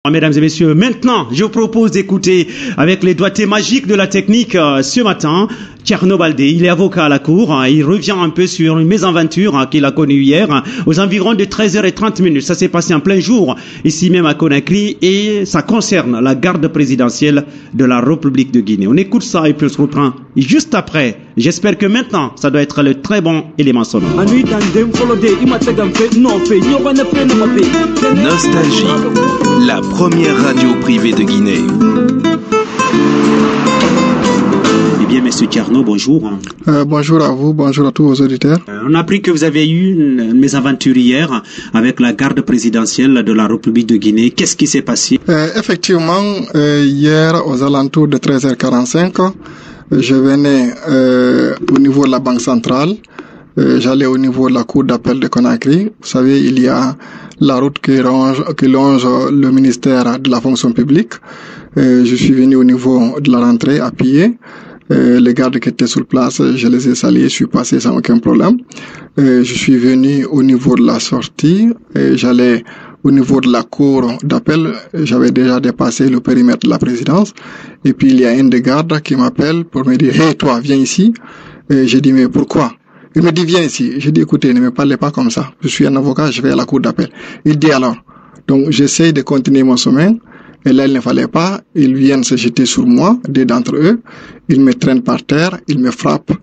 Mesdames et messieurs, maintenant, je vous propose d'écouter avec les doigtés magiques de la technique ce matin, Thierno Baldé. Il est avocat à la cour. Il revient un peu sur une mésaventure qu'il a connue hier aux environs de 13h30. Ça s'est passé en plein jour ici même à Conakry et ça concerne la garde présidentielle de la République de Guinée. On écoute ça et puis on se reprend juste après. J'espère que maintenant, ça doit être le très bon élément sonore. Nostalgie, la première radio privée de Guinée. Eh bien, monsieur Thierno, bonjour. Bonjour à vous, bonjour à tous vos auditeurs. On a appris que vous avez eu une mésaventure hier avec la garde présidentielle de la République de Guinée. Qu'est-ce qui s'est passé? Effectivement, hier, aux alentours de 13h45, je venais au niveau de la Banque centrale. J'allais au niveau de la cour d'appel de Conakry. Vous savez, il y a la route qui longe le ministère de la fonction publique. Je suis venu au niveau de la rentrée à pied. Les gardes qui étaient sur place, je les ai salués, je suis passé sans aucun problème. Je suis venu au niveau de la sortie. J'allais au niveau de la cour d'appel. J'avais déjà dépassé le périmètre de la présidence. Et puis il y a un des gardes qui m'appelle pour me dire « Hey, toi, viens ici ». J'ai dit « Mais pourquoi ?» Il me dit, viens ici. J'ai dit, écoutez, ne me parlez pas comme ça. Je suis un avocat, je vais à la cour d'appel. Il dit alors. Donc, j'essaie de continuer mon chemin. Et là, il ne fallait pas. Ils viennent se jeter sur moi, deux d'entre eux. Ils me traînent par terre. Ils me frappent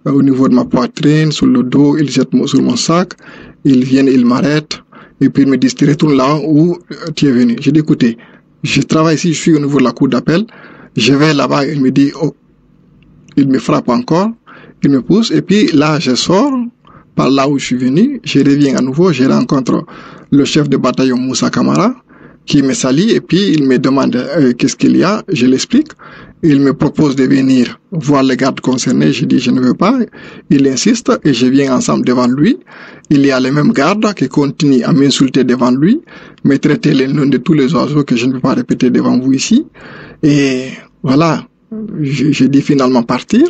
au niveau de ma poitrine, sur le dos. Ils jettent sur mon sac. Ils viennent, ils m'arrêtent. Et puis, ils me disent, retourne là où tu es venu. J'ai dit, écoutez, je travaille ici, je suis au niveau de la cour d'appel. Je vais là-bas. Il me dit, oh, il me frappe encore. Il me pousse et puis là je sors par là où je suis venu, je reviens à nouveau, je rencontre le chef de bataillon Moussa Kamara qui me salue et puis il me demande qu'est-ce qu'il y a, je l'explique. Il me propose de venir voir les gardes concernés, je dis je ne veux pas. Il insiste et je viens ensemble devant lui. Il y a les mêmes gardes qui continuent à m'insulter devant lui, me traiter les noms de tous les oiseaux que je ne peux pas répéter devant vous ici. Et voilà, j'ai dit finalement partir.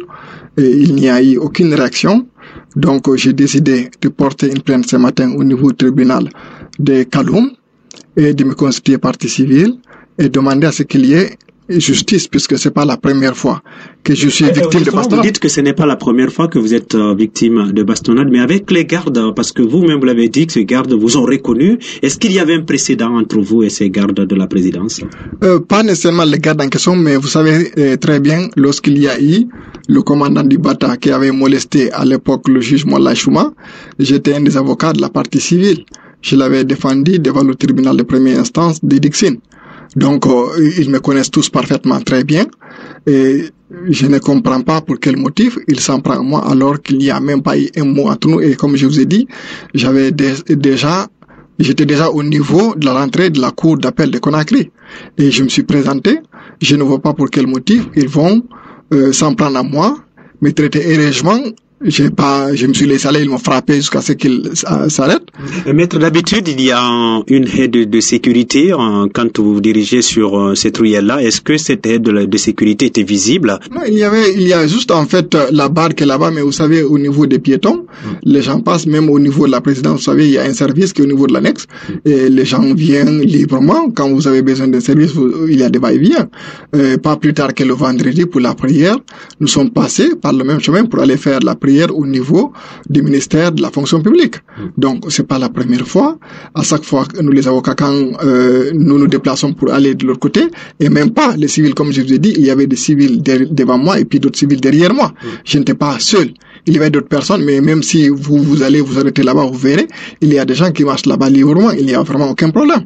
Et il n'y a eu aucune réaction. Donc, j'ai décidé de porter une plainte ce matin au niveau du tribunal de Kaloum et de me constituer partie civile et demander à ce qu'il y ait justice puisque c'est pas la première fois que je suis victime de bastonnade. Vous dites que ce n'est pas la première fois que vous êtes victime de bastonnade, mais avec les gardes, parce que vous-même vous l'avez dit que ces gardes vous ont reconnu, est-ce qu'il y avait un précédent entre vous et ces gardes de la présidence? Pas nécessairement les gardes en question, mais vous savez très bien, lorsqu'il y a eu le commandant du Bata qui avait molesté à l'époque le juge Molla Chouma, j'étais un des avocats de la partie civile. Je l'avais défendu devant le tribunal de première instance de Dixine. Donc, ils me connaissent tous parfaitement très bien. Et je ne comprends pas pour quel motif il s'en prend à moi alors qu'il n'y a même pas eu un mot entre nous. Et comme je vous ai dit, j'étais déjà au niveau de la rentrée de la cour d'appel de Conakry. Et je me suis présenté. Je ne vois pas pour quel motif ils vont s'en prendre à moi, me traiter heureusement. Je me suis laissé aller, ils m'ont frappé jusqu'à ce qu'ils s'arrêtent. Maître, d'habitude, il y a une aide de sécurité quand vous vous dirigez sur cette ruelle-là. Est-ce que cette aide de sécurité était visible? Non, il y a juste en fait la barre qui est là-bas, mais vous savez, au niveau des piétons, les gens passent, même au niveau de la présidence, vous savez, il y a un service qui est au niveau de l'annexe, et les gens viennent librement. Quand vous avez besoin d'un service, il y a des va-et-vient. Pas plus tard que le vendredi pour la prière, nous sommes passés par le même chemin pour aller faire la prière au niveau du ministère de la fonction publique. Donc, c'est pas la première fois. À chaque fois, nous les avocats, quand nous nous déplaçons pour aller de l'autre côté, et même pas les civils, comme je vous ai dit, il y avait des civils devant moi et puis d'autres civils derrière moi. Je n'étais pas seul. Il y avait d'autres personnes, mais même si vous allez vous arrêter là-bas, vous verrez, il y a des gens qui marchent là-bas librement, il n'y a vraiment aucun problème.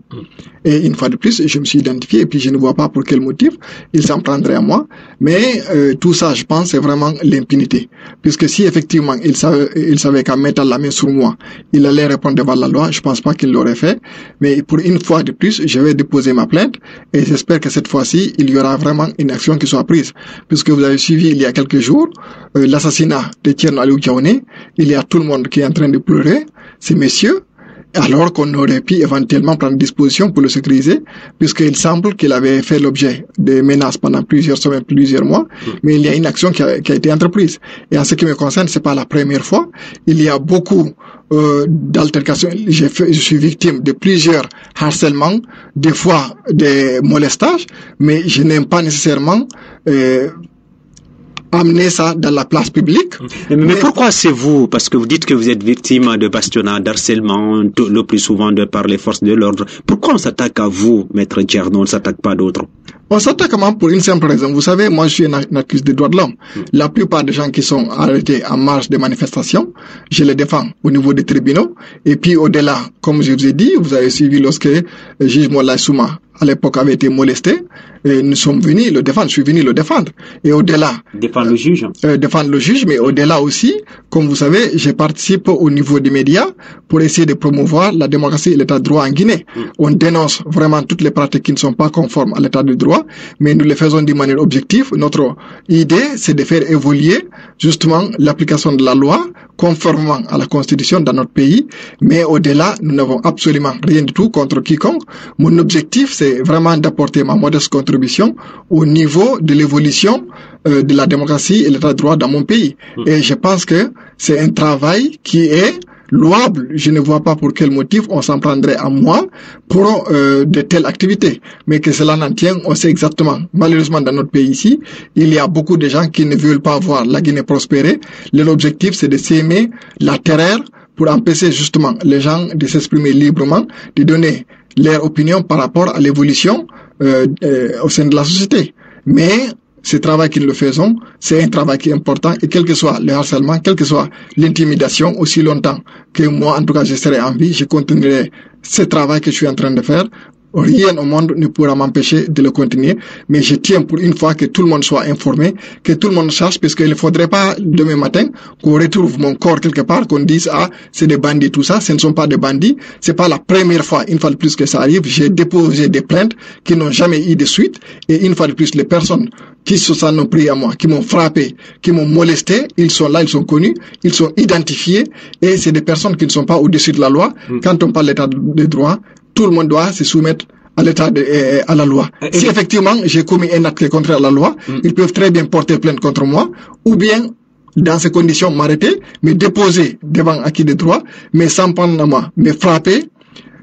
Et une fois de plus, je me suis identifié et puis je ne vois pas pour quel motif ils s'en prendraient à moi. Mais tout ça, je pense, c'est vraiment l'impunité. Puisque si effectivement il savait qu'en mettant la main sur moi, il allait répondre devant la loi, je pense pas qu'il l'aurait fait. Mais pour une fois de plus, je vais déposer ma plainte et j'espère que cette fois-ci, il y aura vraiment une action qui soit prise. Puisque vous avez suivi il y a quelques jours l'assassinat de Thierno Aliou Diaoné, il y a tout le monde qui est en train de pleurer, ces messieurs, alors qu'on aurait pu éventuellement prendre disposition pour le sécuriser, puisqu'il semble qu'il avait fait l'objet de menaces pendant plusieurs semaines, plusieurs mois, mais il y a une action qui a été entreprise. Et en ce qui me concerne, c'est pas la première fois. Il y a beaucoup d'altercations. Je suis victime de plusieurs harcèlements, des fois des molestages, mais je n'aime pas nécessairement amener ça dans la place publique. Mais pourquoi c'est vous? Parce que vous dites que vous êtes victime de bastonnade, d'harcèlement, le plus souvent par les forces de l'ordre. Pourquoi on s'attaque à vous, Maître Tcherno, on ne s'attaque pas à d'autres? On s'attaque pour une simple raison. Vous savez, moi je suis un activiste des droits de l'homme. La plupart des gens qui sont arrêtés en marge des manifestations, je les défends au niveau des tribunaux. Et puis au-delà, comme je vous ai dit, vous avez suivi lorsque le juge Moulay Souma à l'époque avait été molesté, et nous sommes venus le défendre, je suis venu le défendre. Et au-delà... Défendre le juge. Défendre le juge, mais au-delà aussi, comme vous savez, je participe au niveau des médias pour essayer de promouvoir la démocratie et l'état de droit en Guinée. On dénonce vraiment toutes les pratiques qui ne sont pas conformes à l'état de droit, mais nous les faisons d'une manière objective. Notre idée, c'est de faire évoluer justement l'application de la loi conformément à la Constitution dans notre pays, mais au-delà, nous n'avons absolument rien du tout contre quiconque. Mon objectif, c'est vraiment d'apporter ma modeste contribution au niveau de l'évolution de la démocratie et l'état de droit dans mon pays. Et je pense que c'est un travail qui est louable. Je ne vois pas pour quel motif on s'en prendrait à moi pour de telles activités. Mais que cela n'en tient, on sait exactement. Malheureusement, dans notre pays ici, il y a beaucoup de gens qui ne veulent pas voir la Guinée prospérer. Leur objectif, c'est de s'aimer la terreur pour empêcher justement les gens de s'exprimer librement, de donner leur opinion par rapport à l'évolution au sein de la société. Mais ce travail que nous faisons, c'est un travail qui est important, et quel que soit le harcèlement, quelle que soit l'intimidation, aussi longtemps que moi, en tout cas, je serai en vie, je continuerai ce travail que je suis en train de faire. Rien au monde ne pourra m'empêcher de le continuer, mais je tiens pour une fois que tout le monde soit informé, que tout le monde sache, parce qu'il ne faudrait pas demain matin qu'on retrouve mon corps quelque part, qu'on dise ah c'est des bandits, tout ça. Ce ne sont pas des bandits, c'est pas la première fois, une fois de plus que ça arrive. J'ai déposé des plaintes qui n'ont jamais eu de suite, et une fois de plus les personnes qui se sont pris à moi, qui m'ont frappé, qui m'ont molesté, ils sont là, ils sont connus, ils sont identifiés, et c'est des personnes qui ne sont pas au-dessus de la loi. Quand on parle d'état de droit, tout le monde doit se soumettre à l'état à la loi. Si effectivement j'ai commis un acte contraire à la loi, ils peuvent très bien porter plainte contre moi, ou bien, dans ces conditions, m'arrêter, me déposer devant acquis de droit, mais sans prendre à moi, me frapper,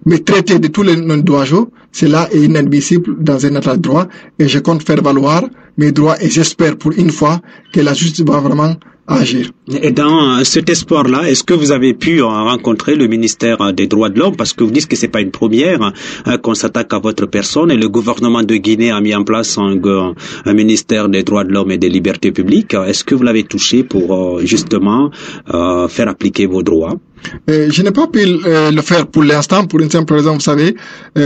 me traiter de tous les non-droits. Cela est inadmissible dans un état de droit, et je compte faire valoir mes droits, et j'espère pour une fois que la justice va vraiment agir. Et dans cet espoir-là, est-ce que vous avez pu rencontrer le ministère des Droits de l'Homme? Parce que vous dites que c'est pas une première qu'on s'attaque à votre personne, et le gouvernement de Guinée a mis en place un ministère des Droits de l'Homme et des Libertés publiques. Est-ce que vous l'avez touché pour justement faire appliquer vos droits? Je n'ai pas pu le faire pour l'instant, pour une simple raison, vous savez,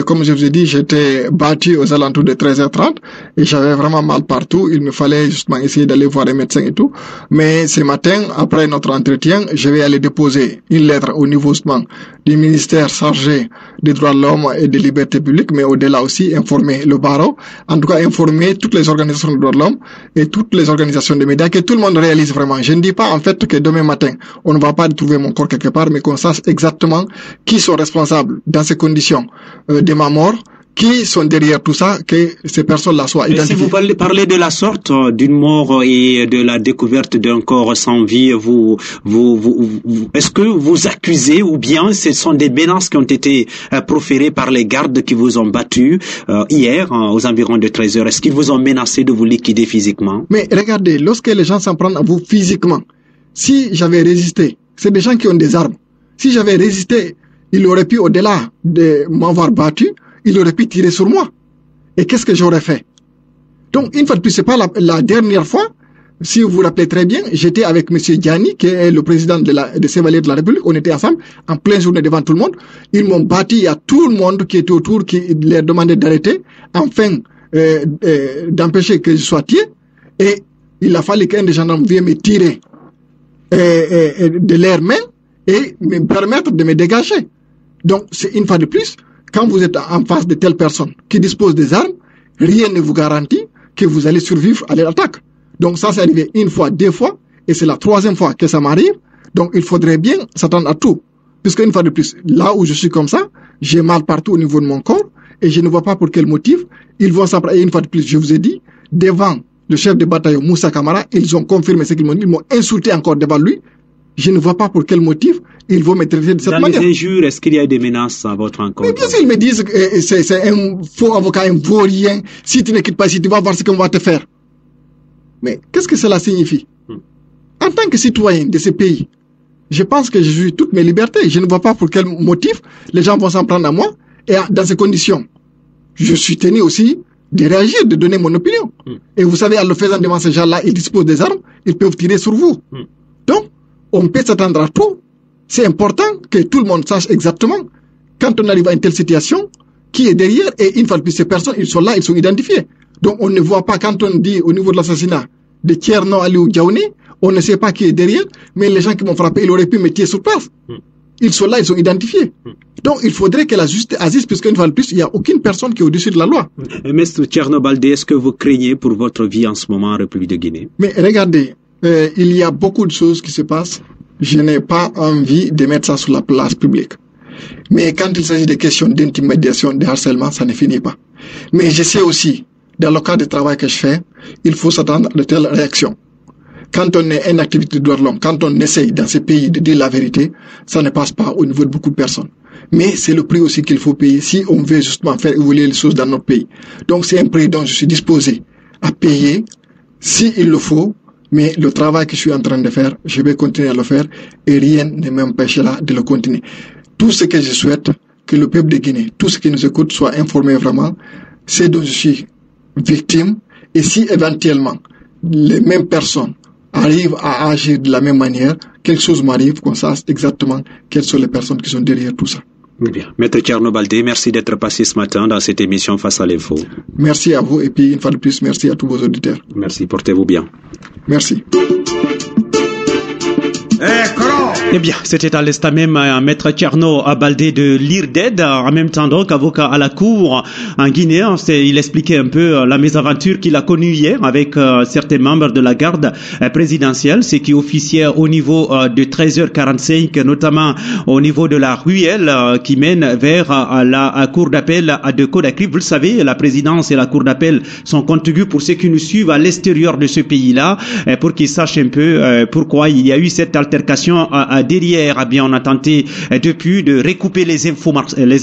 comme je vous ai dit, j'étais battu aux alentours de 13h30 et j'avais vraiment mal partout. Il me fallait justement essayer d'aller voir les médecins et tout. Mais ce matin, après notre entretien, je vais aller déposer une lettre au niveau justement du ministère chargé des droits de l'homme et des libertés publiques, mais au-delà aussi informer le barreau, en tout cas informer toutes les organisations des droits de l'homme et toutes les organisations de médias, que tout le monde réalise vraiment. Je ne dis pas en fait que demain matin, on ne va pas trouver mon corps quelque part, mais qu'on sache exactement qui sont responsables dans ces conditions de ma mort, qui sont derrière tout ça, que ces personnes-là soient identifiées. Si vous parlez de la sorte d'une mort et de la découverte d'un corps sans vie, est-ce que vous accusez, ou bien ce sont des menaces qui ont été proférées par les gardes qui vous ont battu hier aux environs de 13h? Est-ce qu'ils vous ont menacé de vous liquider physiquement? Mais regardez, lorsque les gens s'en prennent à vous physiquement, si j'avais résisté, c'est des gens qui ont des armes. Si j'avais résisté, il aurait pu, au-delà de m'avoir battu, il aurait pu tirer sur moi. Et qu'est-ce que j'aurais fait? Donc, une fois de plus, c'est pas la dernière fois. Si vous vous rappelez très bien, j'étais avec M. Diani, qui est le président de Chevaliers de la République. On était ensemble, en pleine journée devant tout le monde. Ils m'ont battu, il y a tout le monde qui était autour, qui leur demandait d'arrêter, afin d'empêcher que je sois tué. Et il a fallu qu'un des gendarmes vienne me tirer de leurs mains et me permettre de me dégager. Donc, c'est une fois de plus, quand vous êtes en face de telles personnes qui disposent des armes, rien ne vous garantit que vous allez survivre à leur attaque. Donc ça, c'est arrivé une fois, deux fois, et c'est la troisième fois que ça m'arrive. Donc il faudrait bien s'attendre à tout. Puisque une fois de plus, là où je suis comme ça, j'ai mal partout au niveau de mon corps, et je ne vois pas pour quel motif. Ils vont s'apprêter, une fois de plus, je vous ai dit, devant le chef de bataillon Moussa Camara, ils ont confirmé ce qu'ils m'ont dit, ils m'ont insulté encore devant lui. Je ne vois pas pour quel motif ils vont me traiter de cette manière. Dans les injures, est-ce qu'il y a des menaces à votre encontre? Mais bien sûr, ils me disent que c'est un faux avocat, un vaurien. Si tu ne quittes pas ici, tu vas voir ce qu'on va te faire. Mais qu'est-ce que cela signifie? En tant que citoyen de ce pays, je pense que je jouis toutes mes libertés. Je ne vois pas pour quel motif les gens vont s'en prendre à moi. Et dans ces conditions, je suis tenu aussi de réagir, de donner mon opinion. Et vous savez, en le faisant devant ces gens-là, ils disposent des armes, ils peuvent tirer sur vous. Donc, on peut s'attendre à tout. C'est important que tout le monde sache exactement, quand on arrive à une telle situation, qui est derrière, et une fois de plus, ces personnes, ils sont là, ils sont identifiés. Donc, on ne voit pas, quand on dit au niveau de l'assassinat de Thierno Aliou Diaouni, on ne sait pas qui est derrière, mais les gens qui m'ont frappé, ils auraient pu me tuer sur place. Ils sont là, ils sont identifiés. Donc, il faudrait que la justice agisse, puisqu'une fois de plus, il n'y a aucune personne qui est au-dessus de la loi. Maître Thierno Baldé, est-ce que vous craignez pour votre vie en ce moment en République de Guinée? Mais regardez, il y a beaucoup de choses qui se passent. Je n'ai pas envie de mettre ça sur la place publique. Mais quand il s'agit de questions d'intimidation, de harcèlement, ça ne finit pas. Mais je sais aussi, dans le cadre du travail que je fais, il faut s'attendre à de telles réactions. Quand on est une activité de droits de l'homme, quand on essaye dans ces pays de dire la vérité, ça ne passe pas au niveau de beaucoup de personnes. Mais c'est le prix aussi qu'il faut payer si on veut justement faire évoluer les choses dans notre pays. Donc c'est un prix dont je suis disposé à payer s'il le faut, mais le travail que je suis en train de faire, je vais continuer à le faire et rien ne m'empêchera de le continuer. Tout ce que je souhaite, que le peuple de Guinée, tout ce qui nous écoute soit informé vraiment, c'est dont je suis victime et si éventuellement les mêmes personnes arrivent à agir de la même manière, quelque chose m'arrive, qu'on sache exactement quelles sont les personnes qui sont derrière tout ça. Bien. Maître Thierno Baldé, merci d'être passé ce matin dans cette émission Face à l'info. Merci à vous et puis une fois de plus, merci à tous vos auditeurs. Merci, portez-vous bien. Merci. Eh bien, c'était à l'instant même Maître Thierno Baldé de l'IRDED, en même temps donc avocat à la cour en Guinée. Il expliquait un peu la mésaventure qu'il a connue hier avec certains membres de la garde présidentielle, ce qui officiait au niveau de 13h45, notamment au niveau de la ruelle qui mène vers la cour d'appel de Conakry. Vous le savez, la présidence et la cour d'appel sont contiguës pour ceux qui nous suivent à l'extérieur de ce pays-là, pour qu'ils sachent un peu pourquoi il y a eu cette altercation derrière. Eh bien, on a tenté depuis de recouper les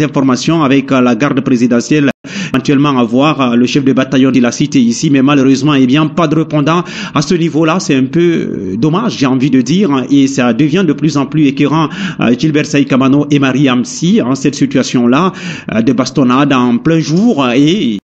informations avec la garde présidentielle, éventuellement avoir le chef de bataillon de la cité ici, mais malheureusement, eh bien, pas de répondant à ce niveau-là. C'est un peu dommage, j'ai envie de dire, et ça devient de plus en plus écœurant. Gilbert Saïd Kamano et Marie Amsi, cette situation-là de bastonnade en plein jour, et